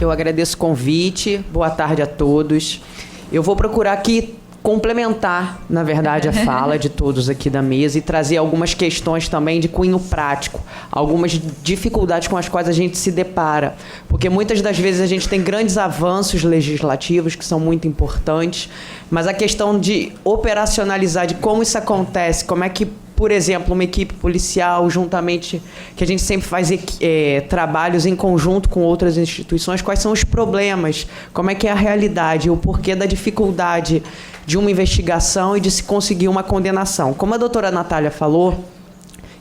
Eu agradeço o convite, boa tarde a todos. Eu vou procurar aqui complementar, na verdade, a fala de todos aqui da mesa e trazer algumas questões também de cunho prático, algumas dificuldades com as quais a gente se depara, porque muitas das vezes a gente tem grandes avanços legislativos que são muito importantes, mas a questão de operacionalizar, de como isso acontece, como é que, por exemplo, uma equipe policial, juntamente, que a gente sempre faz trabalhos em conjunto com outras instituições, quais são os problemas, como é que é a realidade, o porquê da dificuldade de uma investigação e de se conseguir uma condenação. Como a doutora Natália falou,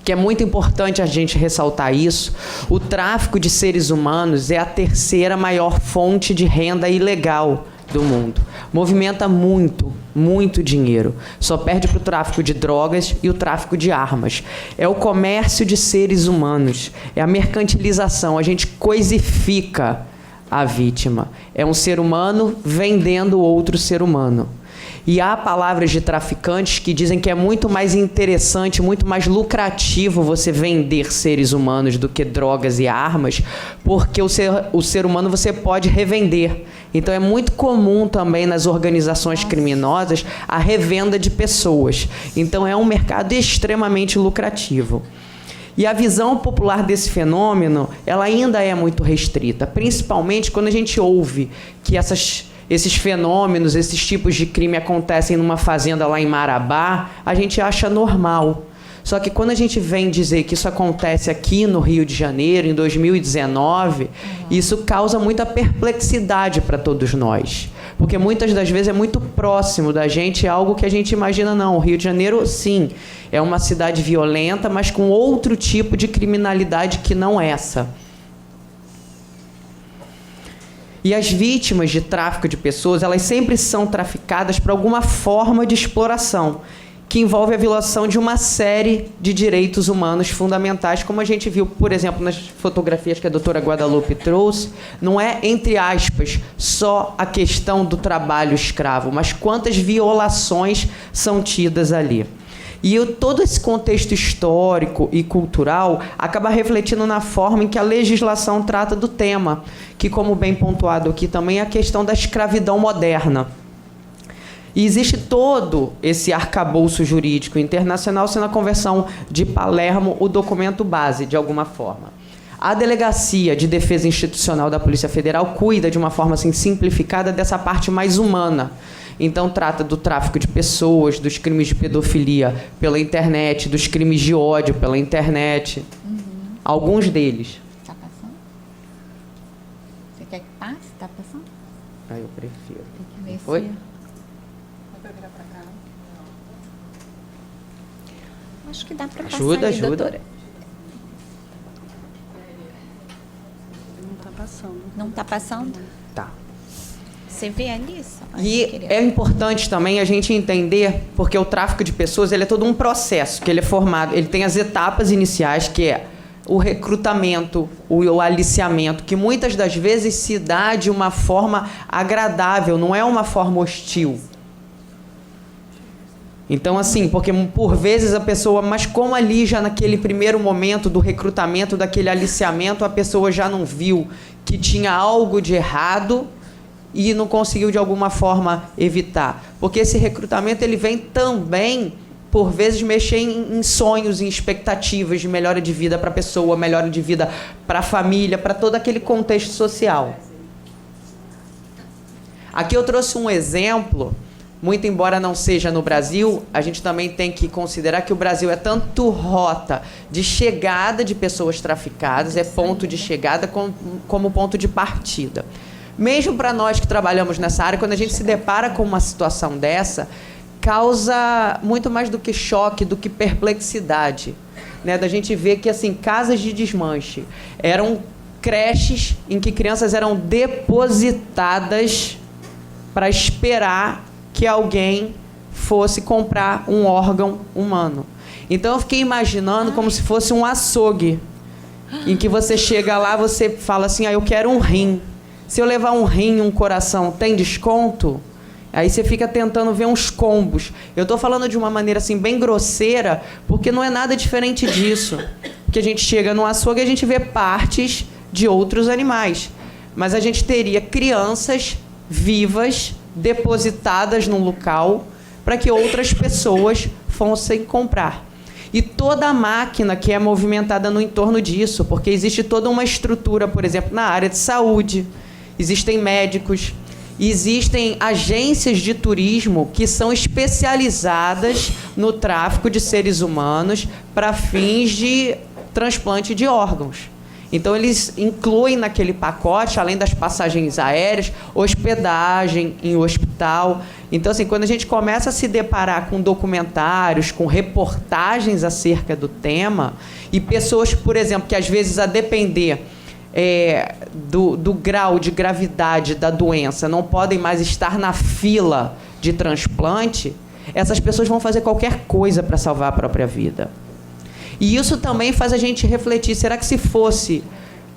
que é muito importante a gente ressaltar isso, o tráfico de seres humanos é a terceira maior fonte de renda ilegal do mundo. Movimenta muito, muito dinheiro. Só perde para o tráfico de drogas e o tráfico de armas. É o comércio de seres humanos. É a mercantilização. A gente coisifica a vítima. É um ser humano vendendo outro ser humano. E há palavras de traficantes que dizem que é muito mais interessante, muito mais lucrativo você vender seres humanos do que drogas e armas, porque o ser humano você pode revender. Então é muito comum também nas organizações criminosas a revenda de pessoas. Então é um mercado extremamente lucrativo. E a visão popular desse fenômeno, ela ainda é muito restrita, principalmente quando a gente ouve que esses fenômenos, esses tipos de crime acontecem numa fazenda lá em Marabá, a gente acha normal. Só que quando a gente vem dizer que isso acontece aqui no Rio de Janeiro, em 2019, isso causa muita perplexidade para todos nós. Porque muitas das vezes é muito próximo da gente, é algo que a gente imagina, não. O Rio de Janeiro, sim, é uma cidade violenta, mas com outro tipo de criminalidade que não essa. E as vítimas de tráfico de pessoas, elas sempre são traficadas por alguma forma de exploração, que envolve a violação de uma série de direitos humanos fundamentais, como a gente viu, por exemplo, nas fotografias que a doutora Guadalupe trouxe. Não é, entre aspas, só a questão do trabalho escravo, mas quantas violações são tidas ali. E todo esse contexto histórico e cultural acaba refletindo na forma em que a legislação trata do tema, que, como bem pontuado aqui também, é a questão da escravidão moderna. E existe todo esse arcabouço jurídico internacional, sendo a Convenção de Palermo o documento base, de alguma forma. A Delegacia de Defesa Institucional da Polícia Federal cuida, de uma forma assim, simplificada, dessa parte mais humana. Então, trata do tráfico de pessoas, dos crimes de pedofilia pela internet, dos crimes de ódio pela internet. Alguns deles. Está passando? Você quer que passe? Está passando? Eu prefiro. Tem que ver Oi? se... Virar pra cá. Acho que dá para passar. Ajuda. Doutora. Não está passando. Não está passando? Tá. Você vê ali isso? E é importante também a gente entender, porque o tráfico de pessoas, ele é todo um processo, que ele é formado, ele tem as etapas iniciais, que é o recrutamento, o aliciamento, que muitas das vezes se dá de uma forma agradável, não é uma forma hostil. Então, assim, porque por vezes a pessoa, mas como ali já naquele primeiro momento do recrutamento, daquele aliciamento, a pessoa já não viu que tinha algo de errado e não conseguiu de alguma forma evitar. Porque esse recrutamento, ele vem também, por vezes, mexer em sonhos, em expectativas de melhora de vida para a pessoa, melhora de vida para a família, para todo aquele contexto social. Aqui eu trouxe um exemplo, muito embora não seja no Brasil, a gente também tem que considerar que o Brasil é tanto rota de chegada de pessoas traficadas, é ponto de chegada como ponto de partida. Mesmo para nós que trabalhamos nessa área, quando a gente se depara com uma situação dessa, causa muito mais do que choque, do que perplexidade, né? Da gente ver que, assim, casas de desmanche eram creches em que crianças eram depositadas para esperar que alguém fosse comprar um órgão humano. Então eu fiquei imaginando como se fosse um açougue, em que você chega lá, você fala assim, eu quero um rim. Se eu levar um rim e um coração, tem desconto? Aí você fica tentando ver uns combos. Eu estou falando de uma maneira assim bem grosseira, porque não é nada diferente disso. Porque a gente chega no açougue e a gente vê partes de outros animais. Mas a gente teria crianças vivas, depositadas num local, para que outras pessoas fossem comprar. E toda a máquina que é movimentada no entorno disso, porque existe toda uma estrutura, por exemplo, na área de saúde, existem médicos, existem agências de turismo que são especializadas no tráfico de seres humanos para fins de transplante de órgãos. Então, eles incluem naquele pacote, além das passagens aéreas, hospedagem em hospital. Então, assim, quando a gente começa a se deparar com documentários, com reportagens acerca do e pessoas, por exemplo, que às vezes, a depender do grau de gravidade da doença, não podem mais estar na fila de transplante, essas pessoas vão fazer qualquer coisa para salvar a própria vida. E isso também faz a gente refletir, será que se fosse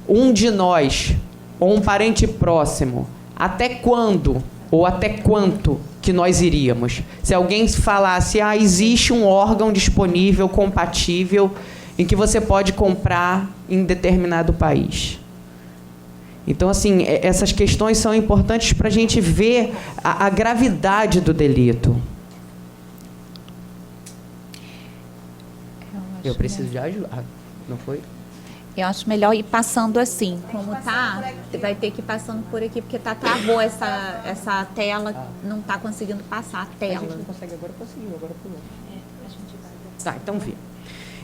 um de nós, ou um parente próximo, até quando, ou até quanto que nós iríamos? Se alguém falasse, existe um órgão disponível, compatível, em que você pode comprar em determinado país. Então, assim, essas questões são importantes para a gente ver a gravidade do delito. Eu preciso de ajuda, não foi? Eu acho melhor ir passando assim, como tá, vai ter que ir passando por aqui, porque travou essa tela, não está conseguindo passar a tela. A gente não consegue, agora conseguiu, agora pulou. Tá, então vê.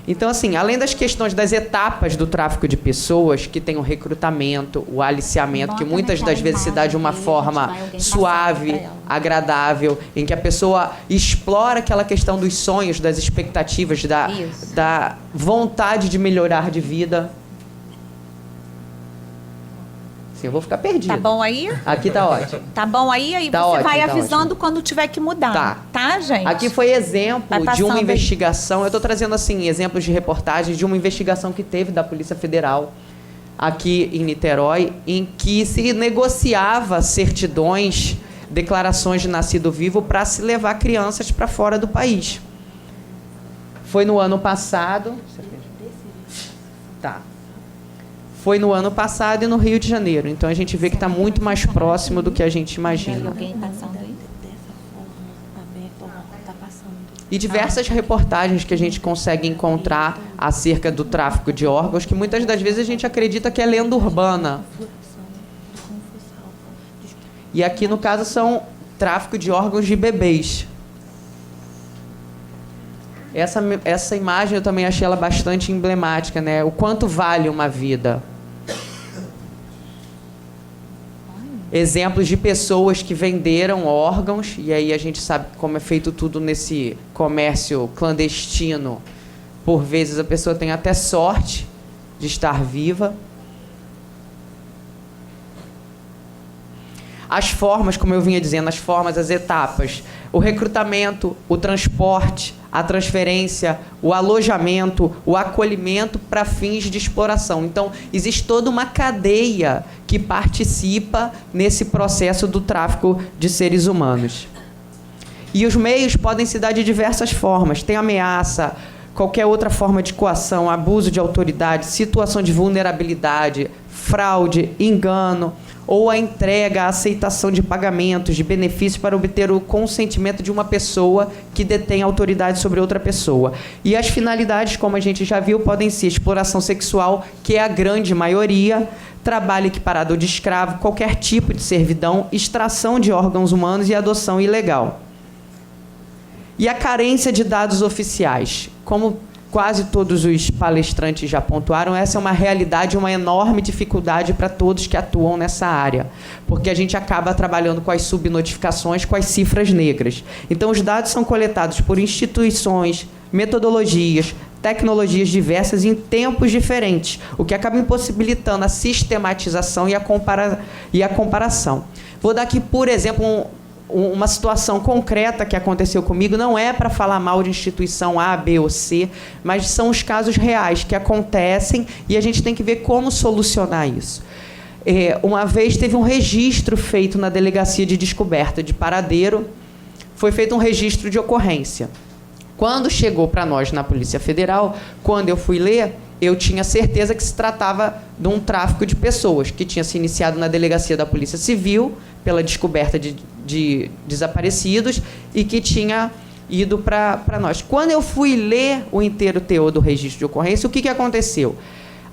Então, assim, além das questões das etapas do tráfico de pessoas, que tem o recrutamento, o aliciamento, que muitas das vezes se dá de uma forma suave, agradável, em que a pessoa explora aquela questão dos sonhos, das expectativas, da vontade de melhorar de vida. Sim, eu vou ficar perdida. Tá bom aí? Aqui tá ótimo. Tá bom aí? Aí tá você ótimo, vai tá avisando ótimo. Quando tiver que mudar. Tá, gente? Aqui foi exemplo de uma investigação. Aí. Eu estou trazendo, assim, exemplos de reportagens de uma investigação que teve da Polícia Federal aqui em Niterói, em que se negociava certidões, declarações de nascido vivo para se levar crianças para fora do país. Foi no ano passado. Tá. Foi no ano passado e no Rio de Janeiro. Então, a gente vê que está muito mais próximo do que a gente imagina. E diversas reportagens que a gente consegue encontrar acerca do tráfico de órgãos, que muitas das vezes a gente acredita que é lenda urbana. E aqui, no caso, são tráfico de órgãos de bebês. Essa imagem eu também achei ela bastante emblemática, né? O quanto vale uma vida. Exemplos de pessoas que venderam órgãos, e aí a gente sabe como é feito tudo nesse comércio clandestino. Por vezes a pessoa tem até sorte de estar viva. As formas, como eu vinha dizendo, as etapas. O recrutamento, o transporte, a transferência, o alojamento, o acolhimento para fins de exploração. Então, existe toda uma cadeia que participa nesse processo do tráfico de seres humanos. E os meios podem se dar de diversas formas. Tem ameaça, qualquer outra forma de coação, abuso de autoridade, situação de vulnerabilidade, fraude, engano, ou a entrega, a aceitação de pagamentos, de benefícios para obter o consentimento de uma pessoa que detém autoridade sobre outra pessoa. E as finalidades, como a gente já viu, podem ser exploração sexual, que é a grande maioria, trabalho equiparado ao de escravo, qualquer tipo de servidão, extração de órgãos humanos e adoção ilegal. E a carência de dados oficiais. Como quase todos os palestrantes já pontuaram, essa é uma realidade, uma enorme dificuldade para todos que atuam nessa área, porque a gente acaba trabalhando com as subnotificações, com as cifras negras. Então, os dados são coletados por instituições, metodologias, tecnologias diversas em tempos diferentes, o que acaba impossibilitando a sistematização e a comparação. Vou dar aqui, por exemplo, uma situação concreta que aconteceu comigo, não é para falar mal de instituição A, B ou C, mas são os casos reais que acontecem e a gente tem que ver como solucionar isso. Uma vez teve um registro feito na Delegacia de Descoberta de Paradeiro, foi feito um registro de ocorrência. Quando chegou para nós na Polícia Federal, quando eu fui ler, eu tinha certeza que se tratava de um tráfico de pessoas, que tinha se iniciado na Delegacia da Polícia Civil, pela descoberta de desaparecidos, e que tinha ido para nós. Quando eu fui ler o inteiro teor do registro de ocorrência, o que aconteceu?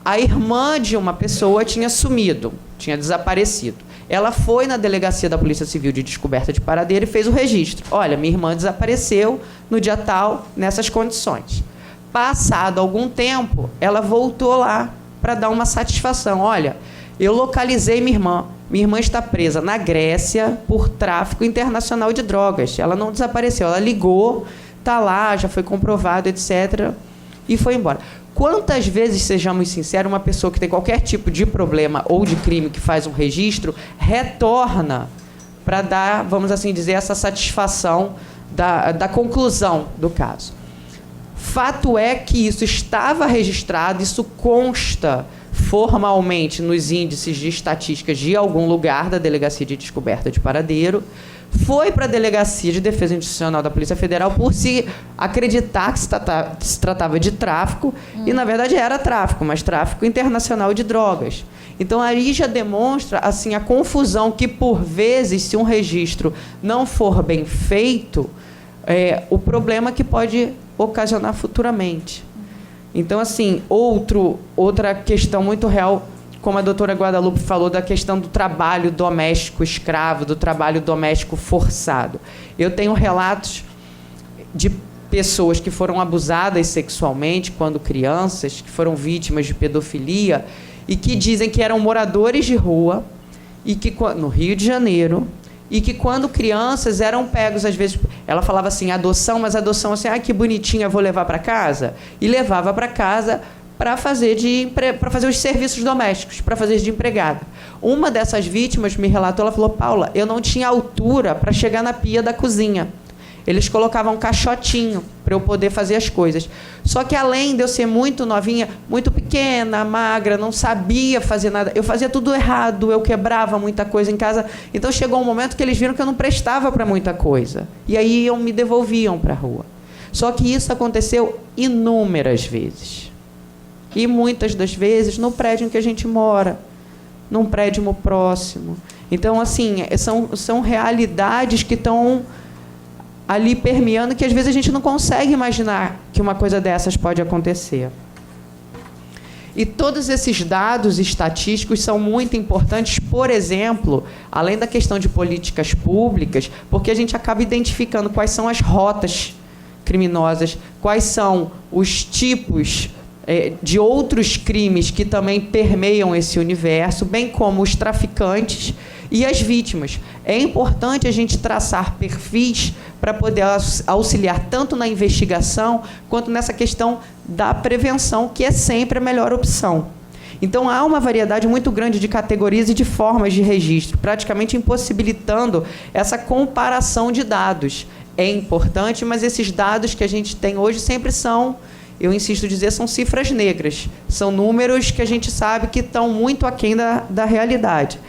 A irmã de uma pessoa tinha sumido, tinha desaparecido. Ela foi na Delegacia da Polícia Civil de Descoberta de Paradeiro e fez o registro. Olha, minha irmã desapareceu no dia tal, nessas condições. Passado algum tempo, ela voltou lá para dar uma satisfação. Olha, eu localizei minha irmã. Minha irmã está presa na Grécia por tráfico internacional de drogas. Ela não desapareceu, ela ligou, está lá, já foi comprovado, etc. E foi embora. Quantas vezes, sejamos sinceros, uma pessoa que tem qualquer tipo de problema ou de crime que faz um registro, retorna para dar, vamos assim dizer, essa satisfação da conclusão do caso? Fato é que isso estava registrado, isso consta formalmente nos índices de estatísticas de algum lugar da Delegacia de Descoberta de Paradeiro, foi para a Delegacia de Defesa Institucional da Polícia Federal por se acreditar que se tratava de tráfico, e na verdade era tráfico, mas tráfico internacional de drogas. Então aí já demonstra assim, a confusão que, por vezes, se um registro não for bem feito, o problema que pode ocasionar futuramente. Então, assim, outra questão muito real, como a doutora Guadalupe falou, da questão do trabalho doméstico escravo, do trabalho doméstico forçado. Eu tenho relatos de pessoas que foram abusadas sexualmente quando crianças, que foram vítimas de pedofilia, e que dizem que eram moradores de rua, e que no Rio de Janeiro, e que quando crianças eram pegos, às vezes, ela falava assim, adoção, mas adoção assim, que bonitinha, vou levar para casa, e levava para casa para fazer os serviços domésticos, para fazer de empregada. Uma dessas vítimas me relatou, ela falou, Paula, eu não tinha altura para chegar na pia da cozinha. Eles colocavam um caixotinho para eu poder fazer as coisas. Só que, além de eu ser muito novinha, muito pequena, magra, não sabia fazer nada, eu fazia tudo errado, eu quebrava muita coisa em casa. Então, chegou um momento que eles viram que eu não prestava para muita coisa. E aí, me devolviam para a rua. Só que isso aconteceu inúmeras vezes. E, muitas das vezes, no prédio em que a gente mora, num prédio próximo. Então, assim, são realidades que estão ali permeando, que às vezes a gente não consegue imaginar que uma coisa dessas pode acontecer. E todos esses dados estatísticos são muito importantes, por exemplo, além da questão de políticas públicas, porque a gente acaba identificando quais são as rotas criminosas, quais são os tipos de outros crimes que também permeiam esse universo, bem como os traficantes e as vítimas. É importante a gente traçar perfis para poder auxiliar tanto na investigação quanto nessa questão da prevenção, que é sempre a melhor opção. Então, há uma variedade muito grande de categorias e de formas de registro, praticamente impossibilitando essa comparação de dados. É importante, mas esses dados que a gente tem hoje sempre são, eu insisto em dizer, são cifras negras. São números que a gente sabe que estão muito aquém da realidade.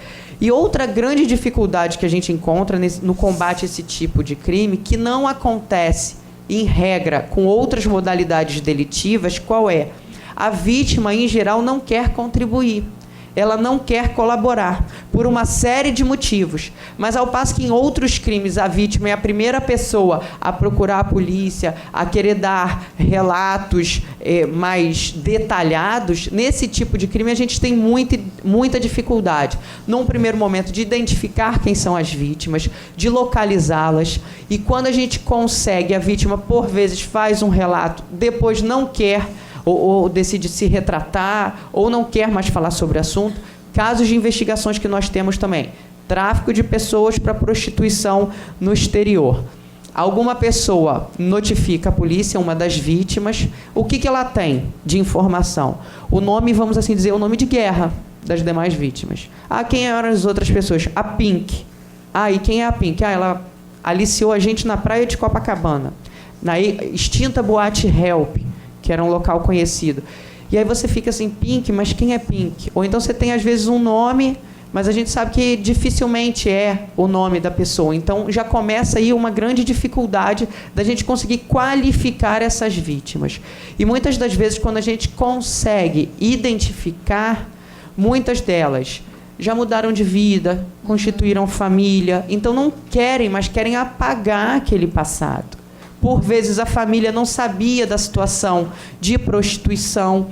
E outra grande dificuldade que a gente encontra no combate a esse tipo de crime, que não acontece, em regra, com outras modalidades delitivas, qual é? A vítima, em geral, não quer contribuir. Ela não quer colaborar, por uma série de motivos. Mas, ao passo que em outros crimes a vítima é a primeira pessoa a procurar a polícia, a querer dar relatos mais detalhados, nesse tipo de crime a gente tem muita dificuldade. Num primeiro momento, de identificar quem são as vítimas, de localizá-las. E quando a gente consegue, a vítima, por vezes, faz um relato, depois não quer, ou decide se retratar, ou não quer mais falar sobre o assunto. Casos de investigações que nós temos também. Tráfico de pessoas para prostituição no exterior. Alguma pessoa notifica a polícia, uma das vítimas. O que ela tem de informação? O nome, vamos assim dizer, o nome de guerra das demais vítimas. Quem eram as outras pessoas? A Pink. E quem é a Pink? Ela aliciou a gente na praia de Copacabana, na extinta boate Help, que era um local conhecido. E aí você fica assim, Pink, mas quem é Pink? Ou então você tem, às vezes, um nome, mas a gente sabe que dificilmente é o nome da pessoa. Então, já começa aí uma grande dificuldade da gente conseguir qualificar essas vítimas. E muitas das vezes, quando a gente consegue identificar, muitas delas já mudaram de vida, constituíram família, então não querem, mas querem apagar aquele passado. Por vezes a família não sabia da situação de prostituição.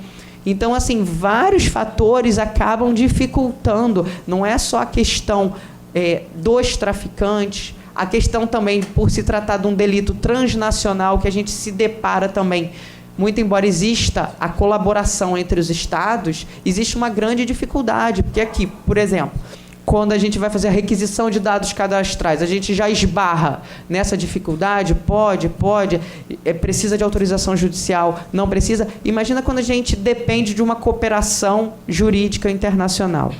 Então, assim, vários fatores acabam dificultando. Não é só a questão dos traficantes, a questão também, por se tratar de um delito transnacional, que a gente se depara também. Muito embora exista a colaboração entre os estados, existe uma grande dificuldade. Porque aqui, por exemplo, quando a gente vai fazer a requisição de dados cadastrais, a gente já esbarra nessa dificuldade, pode, precisa de autorização judicial, não precisa. Imagina quando a gente depende de uma cooperação jurídica internacional.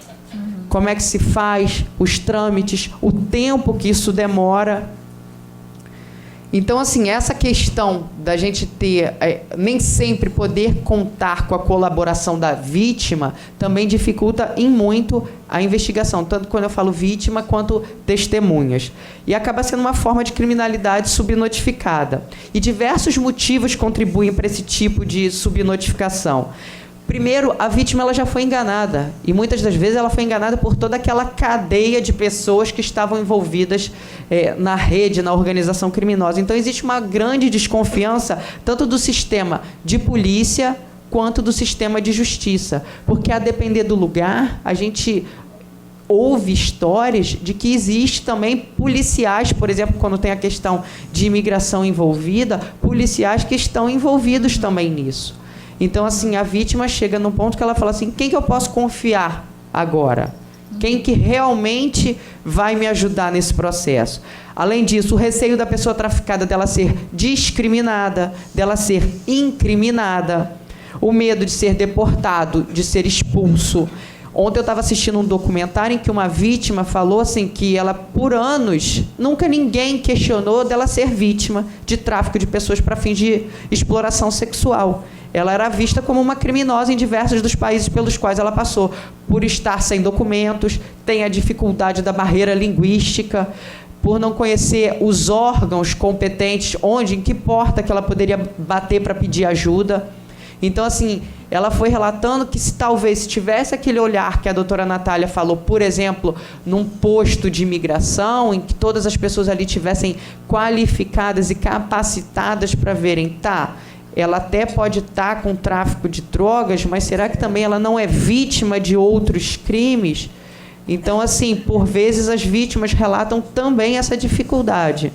Como é que se faz, os trâmites, o tempo que isso demora. Então, assim, essa questão da gente ter, nem sempre poder contar com a colaboração da vítima, também dificulta em muito a investigação, tanto quando eu falo vítima, quanto testemunhas. E acaba sendo uma forma de criminalidade subnotificada. E diversos motivos contribuem para esse tipo de subnotificação. Primeiro, a vítima ela já foi enganada, e muitas das vezes ela foi enganada por toda aquela cadeia de pessoas que estavam envolvidas na rede, na organização criminosa. Então, existe uma grande desconfiança, tanto do sistema de polícia, quanto do sistema de justiça. Porque, a depender do lugar, a gente ouve histórias de que existe também policiais, por exemplo, quando tem a questão de imigração envolvida, policiais que estão envolvidos também nisso. Então, assim, a vítima chega num ponto que ela fala assim, quem que eu posso confiar agora? Quem que realmente vai me ajudar nesse processo? Além disso, o receio da pessoa traficada dela ser discriminada, dela ser incriminada, o medo de ser deportado, de ser expulso. Ontem eu estava assistindo um documentário em que uma vítima falou assim que ela, por anos, nunca ninguém questionou dela ser vítima de tráfico de pessoas para fins de exploração sexual. Ela era vista como uma criminosa em diversos dos países pelos quais ela passou, por estar sem documentos, tem a dificuldade da barreira linguística, por não conhecer os órgãos competentes, em que porta que ela poderia bater para pedir ajuda. Então, assim, ela foi relatando que se talvez tivesse aquele olhar que a doutora Natália falou, por exemplo, num posto de imigração, em que todas as pessoas ali tivessem qualificadas e capacitadas para verem, ela até pode estar com tráfico de drogas, mas será que também ela não é vítima de outros crimes? Então, assim, por vezes as vítimas relatam também essa dificuldade.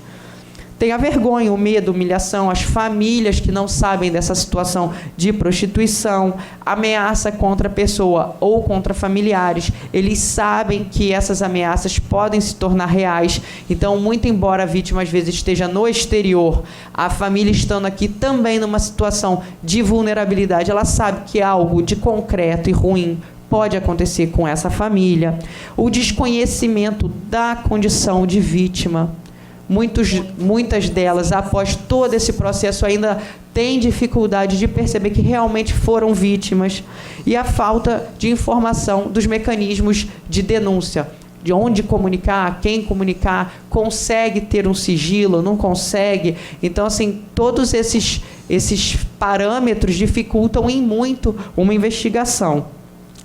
Tem a vergonha, o medo, a humilhação, as famílias que não sabem dessa situação de prostituição, ameaça contra a pessoa ou contra familiares. Eles sabem que essas ameaças podem se tornar reais. Então, muito embora a vítima às vezes esteja no exterior, a família estando aqui também numa situação de vulnerabilidade, ela sabe que algo de concreto e ruim pode acontecer com essa família. O desconhecimento da condição de vítima. Muitas delas, após todo esse processo, ainda têm dificuldade de perceber que realmente foram vítimas. E a falta de informação dos mecanismos de denúncia, de onde comunicar, quem comunicar, consegue ter um sigilo, não consegue. Então, assim, todos esses parâmetros dificultam em muito uma investigação.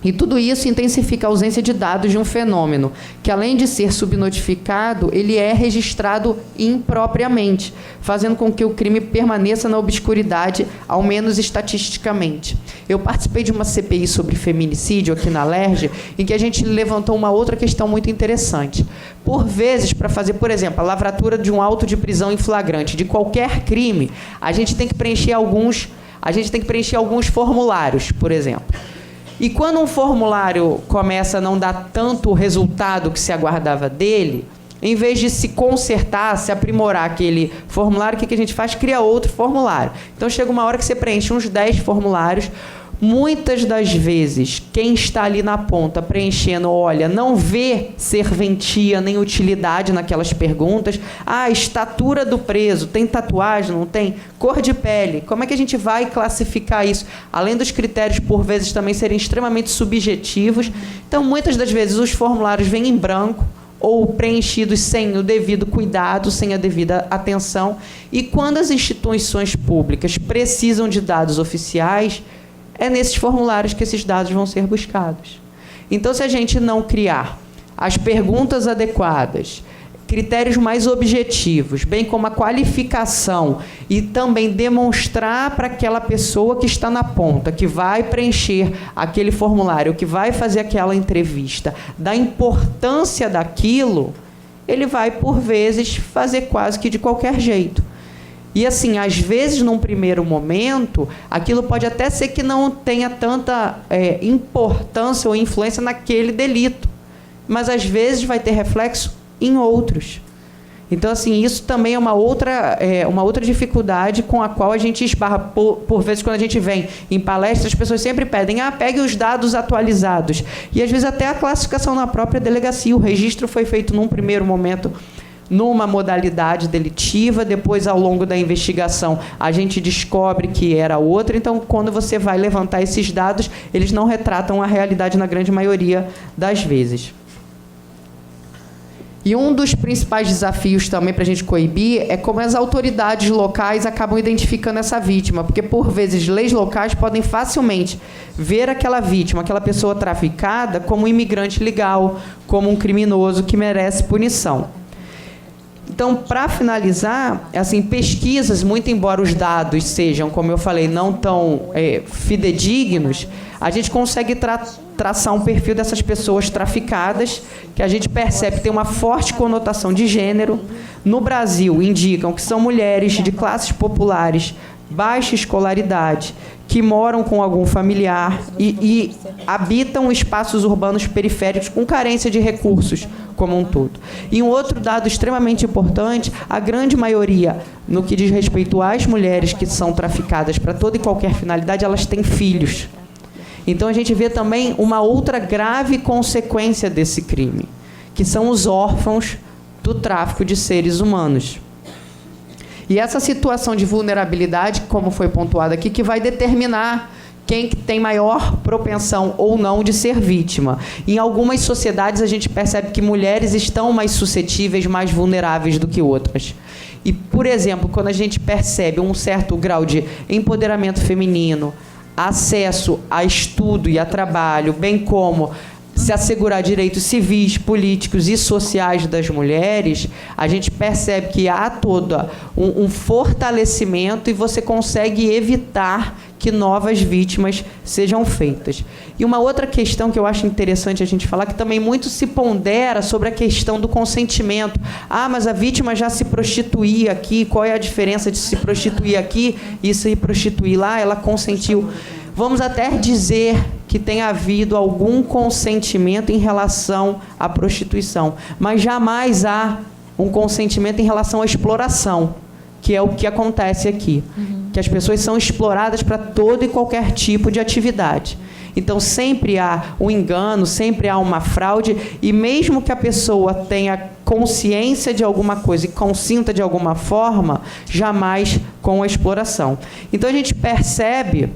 E tudo isso intensifica a ausência de dados de um fenômeno, que além de ser subnotificado, ele é registrado impropriamente, fazendo com que o crime permaneça na obscuridade, ao menos estatisticamente. Eu participei de uma CPI sobre feminicídio aqui na LERJ, em que a gente levantou uma outra questão muito interessante. Por vezes, para fazer, por exemplo, a lavratura de um auto de prisão em flagrante de qualquer crime, a gente tem que preencher alguns formulários, por exemplo. E quando um formulário começa a não dar tanto o resultado que se aguardava dele, em vez de se consertar, se aprimorar aquele formulário, o que a gente faz? Cria outro formulário. Então, chega uma hora que você preenche uns 10 formulários, muitas das vezes, quem está ali na ponta preenchendo, olha, não vê serventia nem utilidade naquelas perguntas. Ah, estatura do preso, tem tatuagem, não tem? Cor de pele, como é que a gente vai classificar isso? Além dos critérios, por vezes, também serem extremamente subjetivos. Então, muitas das vezes, os formulários vêm em branco, ou preenchidos sem o devido cuidado, sem a devida atenção. E quando as instituições públicas precisam de dados oficiais, é nesses formulários que esses dados vão ser buscados. Então, se a gente não criar as perguntas adequadas, critérios mais objetivos, bem como a qualificação e também demonstrar para aquela pessoa que está na ponta, que vai preencher aquele formulário, que vai fazer aquela entrevista, da importância daquilo, ele vai, por vezes, fazer quase que de qualquer jeito. E, assim, às vezes, num primeiro momento, aquilo pode até ser que não tenha tanta importância ou influência naquele delito, mas, às vezes, vai ter reflexo em outros. Então, assim, isso também é uma outra dificuldade com a qual a gente esbarra. Por vezes, quando a gente vem em palestras, as pessoas sempre pedem, pegue os dados atualizados. E, às vezes, até a classificação na própria delegacia. O registro foi feito num primeiro momento numa modalidade delitiva, depois, ao longo da investigação, a gente descobre que era outra. Então, quando você vai levantar esses dados, eles não retratam a realidade na grande maioria das vezes. E um dos principais desafios também para a gente coibir é como as autoridades locais acabam identificando essa vítima, porque, por vezes, leis locais podem facilmente ver aquela vítima, aquela pessoa traficada, como um imigrante legal, como um criminoso que merece punição. Então, para finalizar, assim, pesquisas, muito embora os dados sejam, como eu falei, não tão fidedignos, a gente consegue traçar um perfil dessas pessoas traficadas, que a gente percebe que tem uma forte conotação de gênero. No Brasil, indicam que são mulheres de classes populares, baixa escolaridade, que moram com algum familiar e habitam espaços urbanos periféricos com carência de recursos como um todo. E um outro dado extremamente importante, a grande maioria, no que diz respeito às mulheres que são traficadas para toda e qualquer finalidade, elas têm filhos. Então, a gente vê também uma outra grave consequência desse crime, que são os órfãos do tráfico de seres humanos. E essa situação de vulnerabilidade, como foi pontuado aqui, que vai determinar quem tem maior propensão ou não de ser vítima. Em algumas sociedades, a gente percebe que mulheres estão mais suscetíveis, mais vulneráveis do que outras. E, por exemplo, quando a gente percebe um certo grau de empoderamento feminino, acesso a estudo e a trabalho, bem como se assegurar direitos civis, políticos e sociais das mulheres, a gente percebe que há todo um fortalecimento e você consegue evitar que novas vítimas sejam feitas. E uma outra questão que eu acho interessante a gente falar, que também muito se pondera sobre a questão do consentimento. Mas a vítima já se prostituía aqui, qual é a diferença de se prostituir aqui e se prostituir lá? Ela consentiu. Vamos até dizer que tenha havido algum consentimento em relação à prostituição, mas jamais há um consentimento em relação à exploração, que é o que acontece aqui. Que as pessoas são exploradas para todo e qualquer tipo de atividade. Então, sempre há um engano, sempre há uma fraude, e mesmo que a pessoa tenha consciência de alguma coisa e consinta de alguma forma, jamais com a exploração. Então, a gente percebe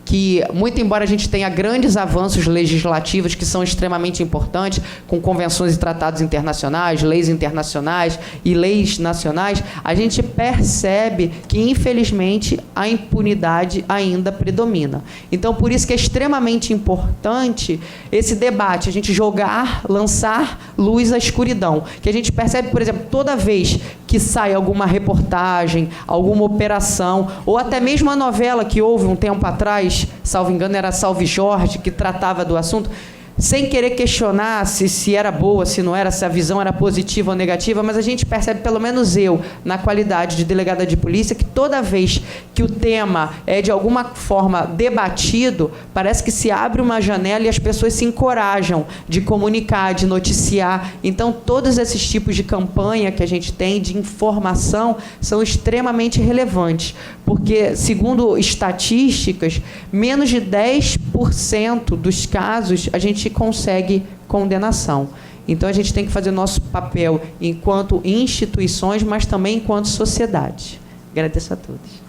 que, muito embora a gente tenha grandes avanços legislativos que são extremamente importantes, com convenções e tratados internacionais, leis internacionais e leis nacionais, a gente percebe que, infelizmente, a impunidade ainda predomina. Então, por isso que é extremamente importante esse debate, a gente lançar luz à escuridão. Que a gente percebe, por exemplo, toda vez que sai alguma reportagem, alguma operação, ou até mesmo a novela que houve um tempo atrás, salvo engano, era Salve Jorge, que tratava do assunto. sem querer questionar se era boa, se não era, se a visão era positiva ou negativa, mas a gente percebe, pelo menos eu, na qualidade de delegada de polícia, que toda vez que o tema é de alguma forma debatido, parece que se abre uma janela e as pessoas se encorajam de comunicar, de noticiar. Então, todos esses tipos de campanha que a gente tem, de informação, são extremamente relevantes, porque, segundo estatísticas, menos de 10% dos casos a gente consegue condenação. Então, a gente tem que fazer nosso papel enquanto instituições, mas também enquanto sociedade. Agradeço a todos.